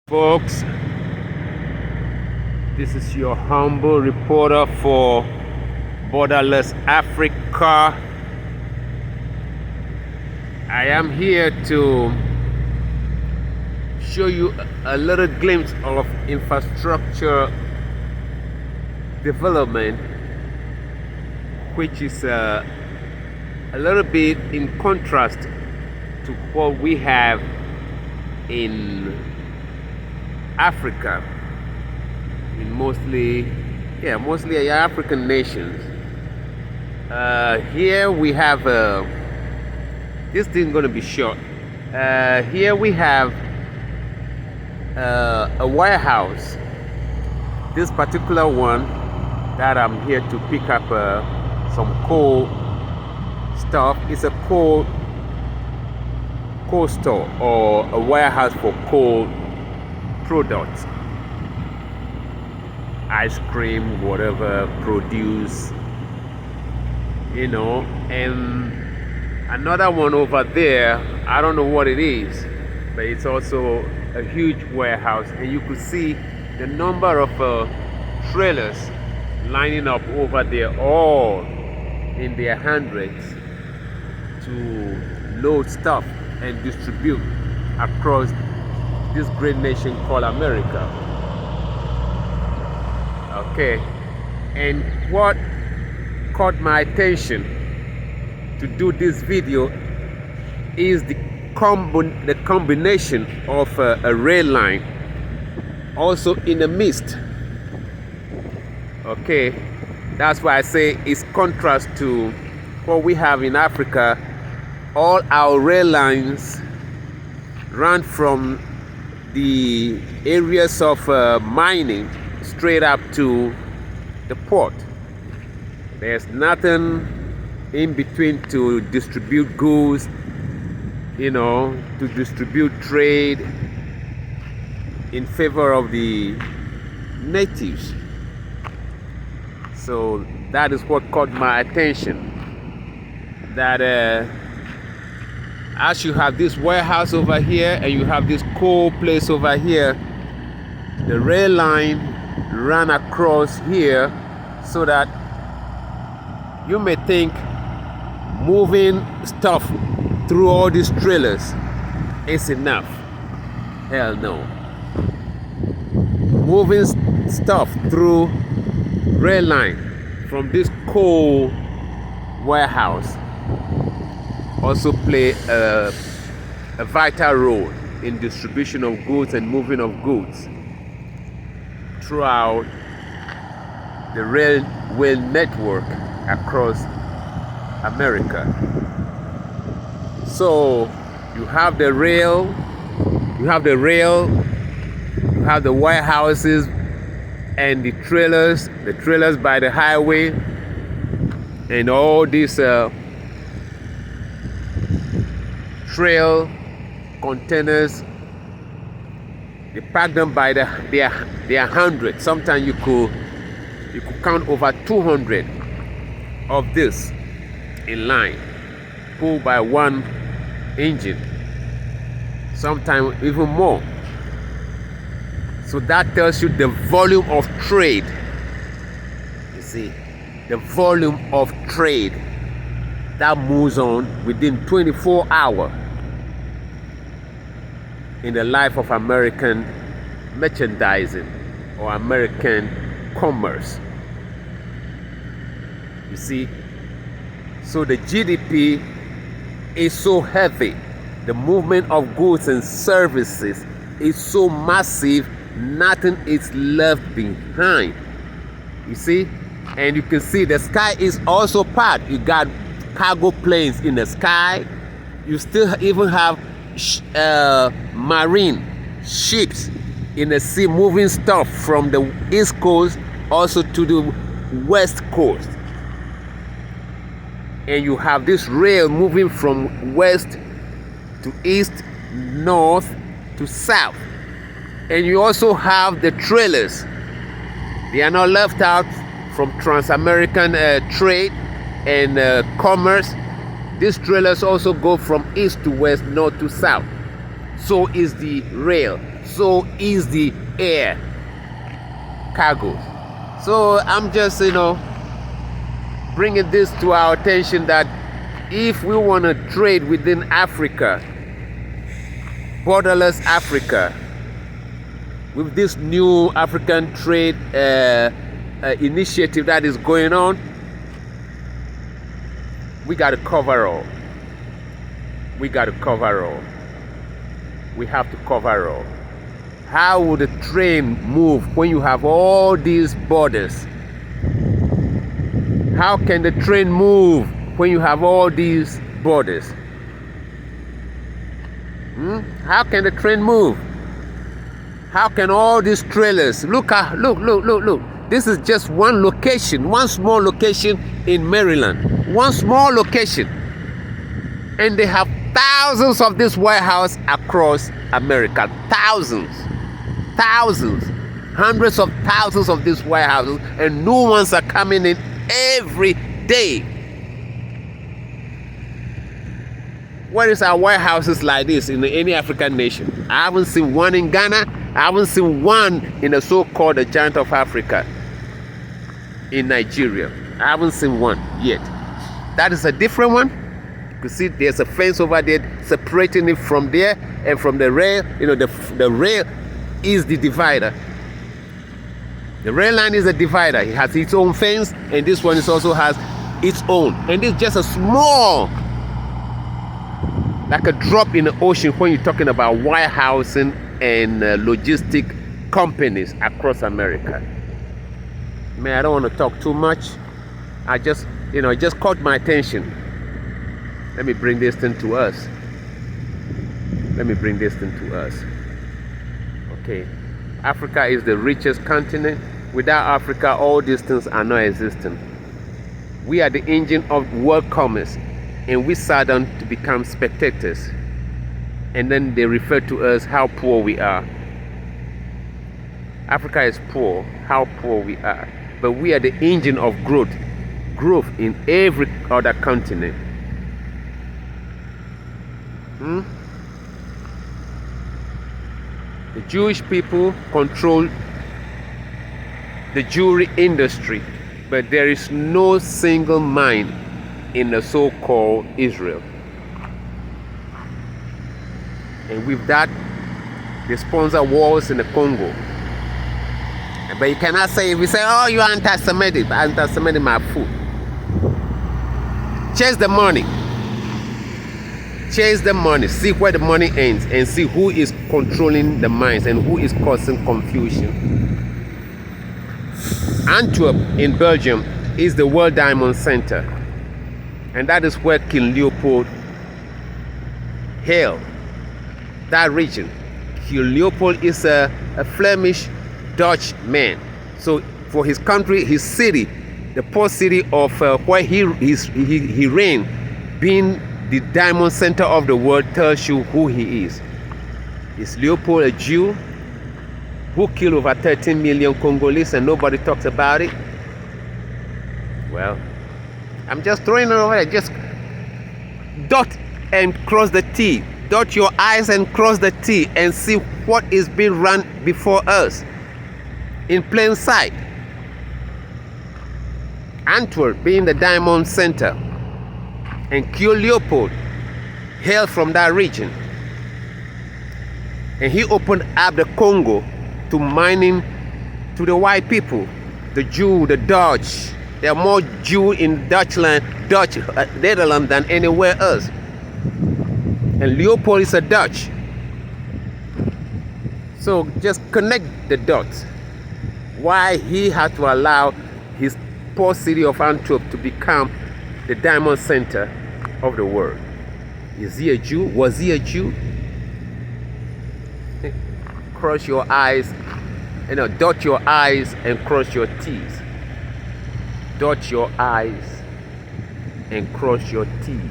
Folks, this is your humble reporter for Borderless Africa. I am here to show you a little glimpse of infrastructure development, which is a little bit in contrast to what we have in Africa, in mostly African nations. Here we have this thing going to be short. Here we have a warehouse. This particular one that I'm here to pick up some coal stuff is a coal store or a warehouse for coal products, ice cream, whatever, produce, and another one over there, I don't know what it is, but it's also a huge warehouse, and you could see the number of trailers lining up over there, all in their hundreds, to load stuff and distribute across this great nation called America. Okay, and what caught my attention to do this video is the combination of a rail line also in the midst. Okay, that's why I say it's contrast to what we have in Africa. All our rail lines run from the areas of mining straight up to the port. There's nothing in between to distribute goods, to distribute trade in favor of the natives. So that is what caught my attention, that as you have this warehouse over here and you have this coal place over here, the rail line ran across here, so that you may think moving stuff through all these trailers is enough. Hell no. Moving stuff through rail line from this coal warehouse also play a vital role in distribution of goods and moving of goods throughout the railway network across America. So you have the rail, you have the warehouses and the trailers by the highway, and all these trail containers. They pack them by their hundreds. Sometimes you could count over 200 of this in line, pulled by one engine, sometimes even more. So that tells you the volume of trade. You see, the volume of trade that moves on within 24 hours in the life of American merchandising or American commerce. You see, so the GDP is so heavy, the movement of goods and services is so massive, nothing is left behind. You see, and you can see the sky is also packed. You got cargo planes in the sky. You still even have marine ships in the sea moving stuff from the east coast also to the west coast, and you have this rail moving from west to east, north to south, and you also have the trailers. They are not left out from trans-American trade and commerce. These trailers also go from east to west, north to south. So is the rail. so is the air cargo. So I'm just, bringing this to our attention that if we want to trade within Africa, borderless Africa, with this new African trade initiative that is going on, we got to cover all. We got to cover all. We have to cover all. How would a train move when you have all these borders? How can the train move when you have all these borders? How can the train move? How can all these trailers, look. This is just one location, one small location in Maryland. One small location. And they have thousands of this warehouse across America. Thousands. Hundreds of thousands of these warehouses, and new ones are coming in every day. Where is our warehouses like this in any African nation? I haven't seen one in Ghana. I haven't seen one in the so-called the giant of Africa in Nigeria. I haven't seen one yet. That is a different one. You can see there's a fence over there separating it from there, and from the rail. The rail is the divider. The rail line is a divider. It has its own fence, and this one also has its own. And it's just a small, like a drop in the ocean when you're talking about warehousing and logistic companies across America. Man, I don't want to talk too much. I just, it just caught my attention. Let me bring this thing to us. Okay. Africa is the richest continent. Without Africa, all these things are not existent. We are the engine of world commerce, and we sat down to become spectators. And then they refer to us how poor we are. Africa is poor, how poor we are. But we are the engine of growth in every other continent. The Jewish people control the jewelry industry, but there is no single mine in the so-called Israel. And with that, they sponsor wars in the Congo. But you cannot say, if you say, oh, you are anti-Semitic, anti-Semitic my food. Chase the money. Chase the money, see where the money ends, and see who is controlling the minds and who is causing confusion. Antwerp in Belgium is the World Diamond Center, and that is where King Leopold hailed. That region. King Leopold is a Flemish Dutch man. So for his country, his city, the port city of where he reigned, being the diamond center of the world, tells you who he is. Is Leopold a Jew who killed over 13 million Congolese and nobody talks about it? Well, I'm just throwing it over there. Just dot and cross the T. Dot your I's and cross the T and see what is being run before us in plain sight. Antwerp being the diamond center, and King Leopold hailed from that region, and he opened up the Congo to mining to the white people, the Jew, the Dutch. There are more Jew in Dutch Netherlands than anywhere else, and Leopold is a Dutch. So just connect the dots. Why he had to allow his poor city of Antwerp to become the diamond center of the world. Is he a Jew? Was he a Jew? Cross your eyes, dot your I's and cross your T's. Dot your I's and cross your T's.